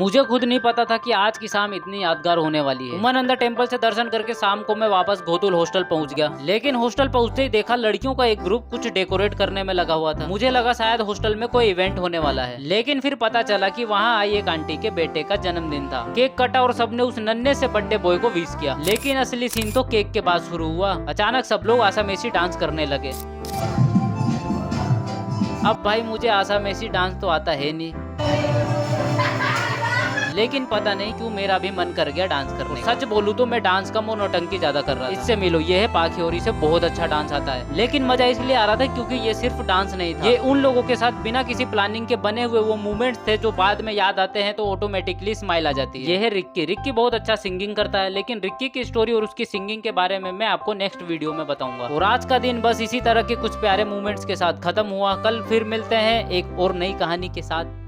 मुझे खुद नहीं पता था कि आज की शाम इतनी यादगार होने वाली है। उमानंदा टेम्पल से दर्शन करके शाम को मैं वापस गोतुल हॉस्टल पहुंच गया, लेकिन हॉस्टल पहुंचते ही देखा लड़कियों का एक ग्रुप कुछ डेकोरेट करने में लगा हुआ था। मुझे लगा शायद हॉस्टल में कोई इवेंट होने वाला है, लेकिन फिर पता चला कि वहाँ आई एक आंटी के बेटे का जन्मदिन था। केक कटा और सबने उस नन्हे से बर्थडे बॉय को विश किया, लेकिन असली सीन तो केक के बाद शुरू हुआ। अचानक सब लोग आशा मेसी डांस करने लगे। अब भाई मुझे आशा मेसी डांस तो आता है नहीं, लेकिन पता नहीं क्यों मेरा भी मन कर गया डांस करने का। सच बोलूं तो मैं डांस का नौटंकी ज्यादा कर रहा था। इससे मिलो, ये है पाखी और इसे बहुत अच्छा डांस आता है। लेकिन मजा इसलिए आ रहा था क्योंकि ये सिर्फ डांस नहीं था, ये उन लोगों के साथ बिना किसी प्लानिंग के बने हुए वो मूवमेंट्स थे जो बाद में याद आते हैं तो ऑटोमेटिकली स्माइल आ जाती है। ये है रिक्की। रिक्की बहुत अच्छा सिंगिंग करता है, लेकिन रिक्की की स्टोरी और उसकी सिंगिंग के बारे में मैं आपको नेक्स्ट वीडियो में बताऊंगा। और आज का दिन बस इसी तरह के कुछ प्यारे मूवमेंट्स के साथ खत्म हुआ। कल फिर मिलते हैं एक और नई कहानी के साथ।